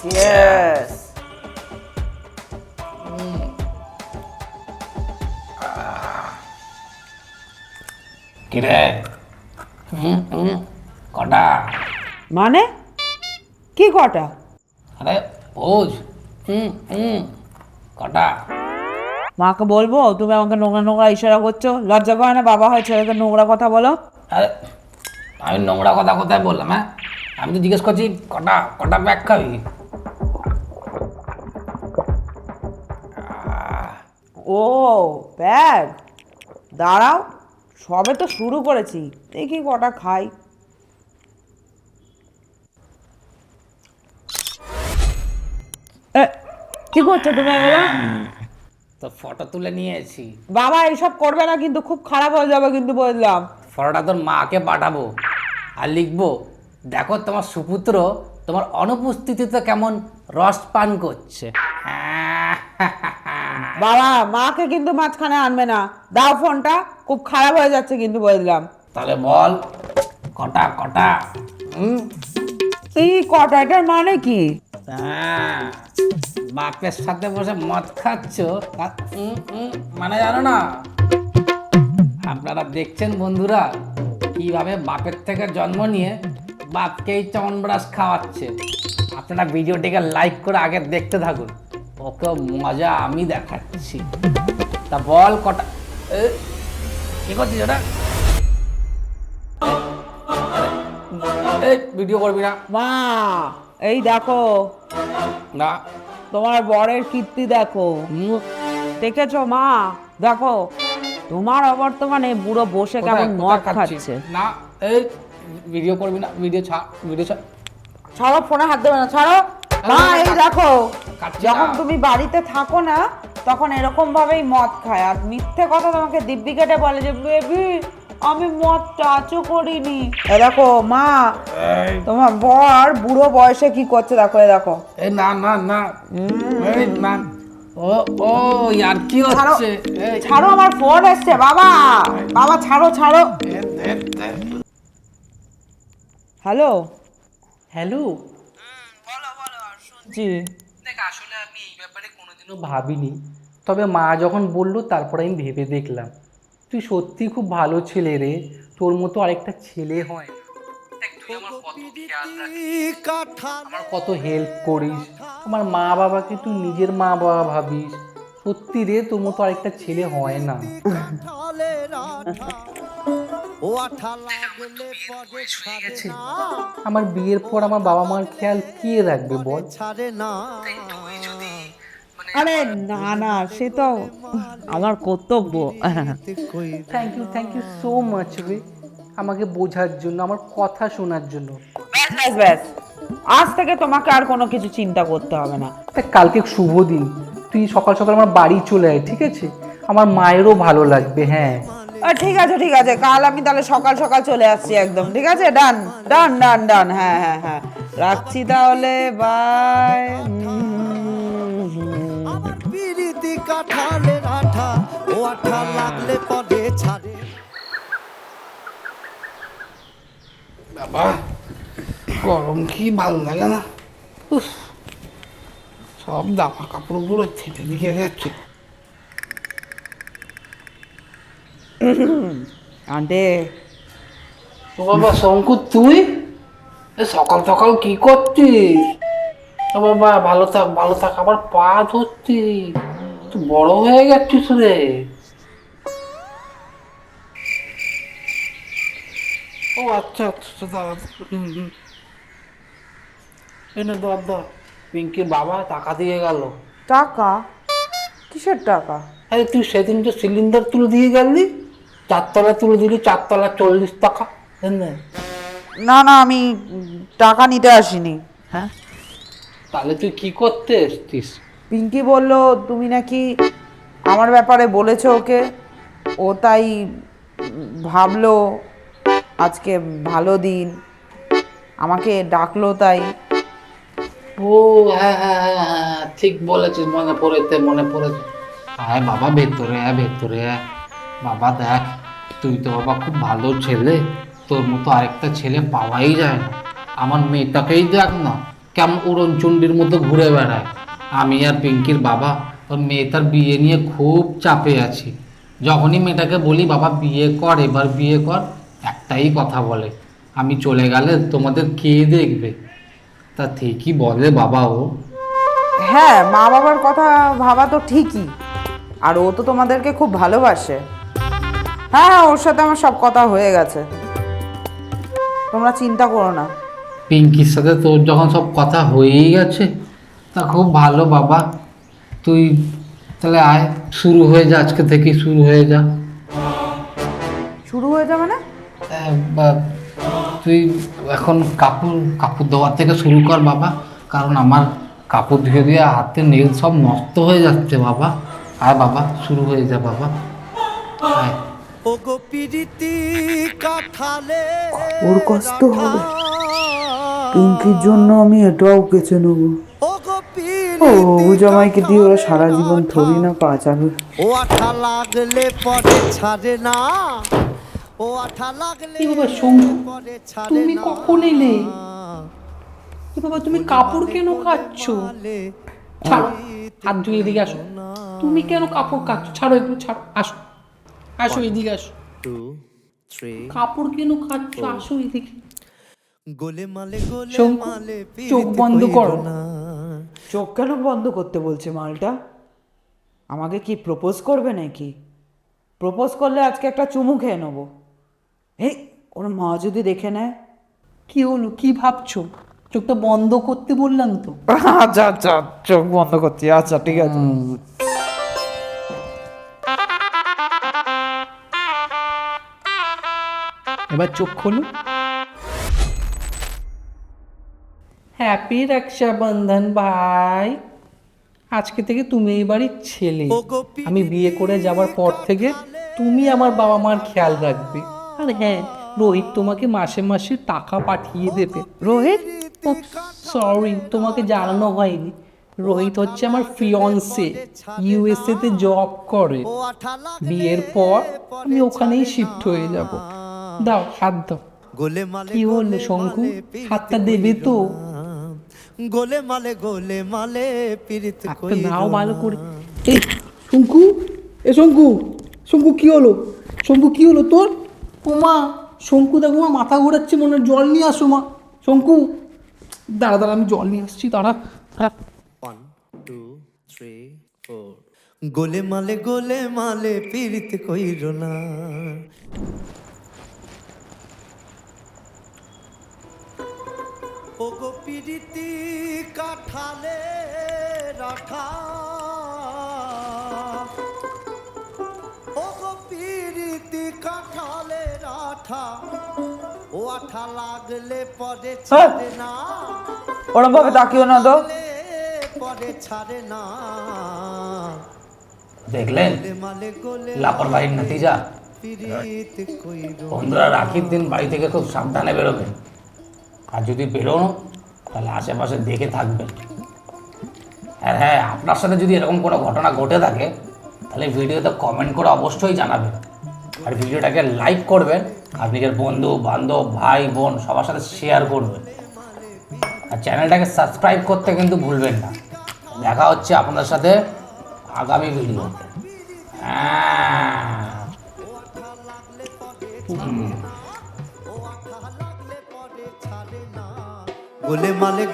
Cheers. কিরে কটা? মানে কি কটা? আরে ওজ কটা? মাকে বলবো তুমি আমাকে নোংরা নোংরা ইশারা করছো? লজ্জা করে না বাবা হয় ছেলেকে নোংরা কথা বলো? আরে আমি নোংরা কথা কোথায় বললাম? হ্যাঁ, আমি তো জিজ্ঞেস করছি কটা কটা ব্যাগ খাবি? ও ব্যাগ, দাঁড়াও, সবে তো শুরু করেছি, দেখি কটা খাই। কি করছো তুমি এগুলো? তো ফটো তুলে নিয়েছি। বাবা এইসব করবে না কিন্তু, খুব খারাপ হয়ে যাবে কিন্তু বললাম। ফটোটা তোর মাকে পাঠাবো আর লিখবো, দেখো তোমার সুপুত্র তোমার অনুপস্থিতিতে কেমন রস পান করছে। বাবা মাকে কিন্তু মাঝখানে আনবে না, দাও ফোনটা, খুব খারাপ হয়ে যাচ্ছে কিন্তু বললাম। তাহলে বল কটা কটা? এই কটাটার মানে কি? হ্যাঁ, বাপের সাথে বসে মদ খাচ্ছ তার মানে জানো না? আপনারা দেখছেন বন্ধুরা কিভাবে বাপের থেকে জন্ম নিয়ে বাপকেই চমনব্রাশ খাওয়াচ্ছে। আপনারা ভিডিওটিকে লাইক করে আগে দেখতে থাকুন, ওকে মজা আমি দেখাচ্ছি। তা বল কটা? কি করছিস ওটা? এই ভিডিও করবি না। মা এই দেখো, না তোমার বরের কীর্তি দেখো। দেখেছো মা? দেখো তোমার অবর্তমানে বুড়ো বসে কেমন মদ খাচ্ছে। না এই ভিডিও করবি না, ভিডিও ছাড়, ভিডিও ছাড়। ছাড়ো, ফোনে হাত দেবে না, ছাড়ো। মা এই দেখো, কাটছি যখন না। তুমি বাড়িতে থাকো না তখন এরকম ভাবেই মদ খায়, আর মিথ্যে কথা তোমাকে দিব্যি কেটে বলে যে বেবি আমি মদ টাচও করিনি। এ দেখো মা, তোমার বর বুড়ো বয়সে কি করছে দেখো, এ দেখো। এই না না না, এই না, ও ও यार কি হচ্ছে? এই ছাড়ো, আমার ফোন এসছে বাবা, বাবা ছাড়ো ছাড়ো। হ্যালো হ্যালো, বলো বলো, শুনছি। দেখ আসলে আমি এই ব্যাপারে কোনোদিনও ভাবিনি, তবে মা যখন বললো তারপরে আমি ভেবে দেখলাম তুই সত্যি খুব ভালো ছেলে রে, তোর মতো আরেকটা ছেলে হয় না। দেখ তুই আমার কত খেয়াল রাখিস, আমার কত হেল্প করিস, আমার মা বাবাকে তুই নিজের মা বাবা ভাবিস। সত্যি রে তোর মতো আরেকটা ছেলে হয় না। আমার বিয়ের পর আমার বাবা মার খেয়াল কে রাখবে বল? আরে না না, সে তো আমার কর্তব্য। থ্যাংক ইউ সো মাচ রে, আমাকে বোঝার জন্য, আমার কথা শোনার জন্য। ব্যাস ব্যাস ব্যাস, আজ থেকে তোমাকে আর কোনো কিছু চিন্তা করতে হবে না। দেখ কালকে শুভ দিন, তুই সকাল সকাল আমার বাড়ি চলে আয়, ঠিক আছে? আমার মায়েরও ভালো লাগবে। হ্যাঁ ঠিক আছে ঠিক আছে, কাল আমি তাহলে সকাল সকাল চলে আসছি একদম, ঠিক আছে? ডান ডান ডান ডান, হ্যাঁ হ্যাঁ হ্যাঁ, রাখছি তাহলে, বাই। বাবা গরম কি ভালো লাগে না, উফ, সব জামা কাপড়গুলো ছেটে দিয়ে যাচ্ছে। আন্টে, ও বাবা শঙ্কর, তুই সকাল সকাল কি করছিস? ও বাবা ভালো থাক ভালো থাক, আবার পা ধরছিস, তুই বড় হয়ে গেছিস রে। ও আচ্ছা আচ্ছা দাঁড়া, এনে ধর ধর, পিঙ্কির বাবা টাকা দিয়ে গেল। টাকা? কিসের টাকা? আরে তুই সেদিন যে সিলিন্ডার তুলে দিয়ে গেলি, 4 তলা তুলে দিলি, 4 তলা 40 টাকা। না না, আমি টাকা নিতে আসিনি। হ্যাঁ, তাহলে তুই কি করতে এসছিস? পিঙ্কি বলল তুমি নাকি আমার ব্যাপারে বলেছো ওকে, ও তাই ভাবলো আজকে ভালো দিন, আমাকে ডাকলো তাই। ও হ্যাঁ হ্যাঁ হ্যাঁ হ্যাঁ, ঠিক বলেছিস, মনে পড়েছে মনে পড়েছে। হ্যাঁ বাবা ভেতরে আয় ভেতরে আয়। বাবা দেখ, তুই তো বাবা খুব ভালো ছেলে, তোর মতো আরেকটা ছেলে পাওয়াই যায় না। আমার মেয়েটাকেই দেখ না, কেমন উড়নচণ্ডীর মতো ঘুরে বেড়ায়। আমি আর পিঙ্কির বাবা ওর মেয়ে তার বিয়ে নিয়ে খুব চাপে আছি। যখনই মেয়েটাকে বলি বাবা বিয়ে কর, এবার বিয়ে কর, একটাই কথা বলে, আমি চলে গেলে তোমাদের কে দেখবে। তা ঠিকই বলে বাবা ও। হ্যাঁ, মা বাবার কথা ভাবা তো ঠিকই, আর ও তো তোমাদেরকে খুব ভালোবাসে। হ্যাঁ হ্যাঁ, ওর সাথে আমার সব কথা হয়ে গেছে, তোমরা চিন্তা করো না। পিঙ্কির সাথে তোর যখন সব কথা হয়েই গেছে, তা খুব ভালো বাবা। তুই তাহলে আয়, শুরু হয়ে যা, আজকে থেকেই শুরু হয়ে যা। শুরু হয়ে যাবে মানে? তুই এখন কাপড় ধোয়া থেকে শুরু কর বাবা, কারণ আমার কাপড় ধুয়ে দিয়ে হাতে নেল সব নষ্ট হয়ে যাচ্ছে বাবা। আয় বাবা, শুরু হয়ে যা বাবা, আয়। ওর কষ্ট হবে, পিঙ্কির জন্য আমি এটাও কেচে নেবো। ও জামাইকে দিয়ে ওরা সারা জীবন থরি না পা চাবে। ও আঠা লাগলে পরে ছাড়ে না, ও আঠা লাগলে এ বাবা শম্ভু, পরে ছাড়ে তুমি না। কখন এলে? এ বাবা তুমি কাপড় কেন কাচ্ছো? ছাড়ো, হাত ধুয়ে এদিকে আসো। তুমি কেন কাপড় কাচ্ছো? ছাড়ো, একটু ছাড়ো, আসো আসো এদিকে আসো। 2 3 কাপড় কেন কাচ্ছো? আসো এদিকে। গোলে মালে গোলে শঙ্কু, মালে চোখ বন্ধ করো। চোখ কেন বন্ধ করতে বলছে মালটা? আমাকে কি প্রপোজ করবে নাকি? প্রপোজ করলে আজকে একটা চুমু খেয়ে নেবো। এই, ওর মা যদি দেখে নেয়? কি হলো, কি ভাবছো? চোখটা বন্ধ করতে বললাম তো। আচ্ছা আচ্ছা, চোখ বন্ধ করছি, আচ্ছা ঠিক আছে। এবার চোখ খোলো। হ্যাপি রক্ষাবন্ধন ভাই। আজকে থেকে তুমি এই বাড়ির ছেলে। আমি বিয়ে করে যাওয়ার পর থেকে তুমি আমার বাবা মার খেয়াল রাখবে। আর হ্যাঁ, রোহিত তোমাকে মাসে মাসে টাকা পাঠিয়ে দেবে। রোহিত? সরি, তোমাকে জানানো হয়নি। রোহিত হচ্ছে আমার ফিয়ন্সে, ইউএসএ তে জব করে। বিয়ের পর আমি ওখানেই শিফট হয়ে যাব। দাও, হাত দাও। গোলে মালে কি হলো শঙ্কু, হাতটা দেবে তো? গোলে মালে পিরিত হাতটা দাও ভালো করে। এই শঙ্কু, শঙ্কু কি হলো? শঙ্কু কি হলো তোর? ও মা, শঙ্কু দেখো মা, মাথা ঘোরাচ্ছে মনে হয়, জল নিয়ে আসো মা। শঙ্কু, দাঁড়া দাঁড়া, আমি জল নিয়ে আসছি, দাঁড়া দাঁড়া। 1 2 3 4 গোলে মালে পিরিত কইরো না। ও গো পিরিতি কাঠালে রাখা, ও গো পিরিতি কাঠালে রাঠা, ও আঠা লাগলে পরে ছাড়ে না, ওরম ভাবে তাকিও না তো। পরে ছাড়ে না। দেখলেন মালে গোলে লাপরবাহির নতিজা। পিরিত কইরো। বন্ধুরা, রাখির দিন বাড়ি থেকে খুব সাবধানে বেরোবেন, আর যদি বেরোনো তাহলে আশেপাশে দেখে থাকবেন। আর হ্যাঁ, আপনার সাথে যদি এরকম কোনো ঘটনা ঘটে থাকে তাহলে ভিডিওতে কমেন্ট করে অবশ্যই জানাবেন, আর ভিডিওটাকে লাইক করবেন, আর নিজের বন্ধু বান্ধব ভাই বোন সবার সাথে শেয়ার করবেন, আর চ্যানেলটাকে সাবস্ক্রাইব করতে কিন্তু ভুলবেন না। দেখা হচ্ছে আপনাদের সাথে আগামী ভিডিওতে। গোলে মালে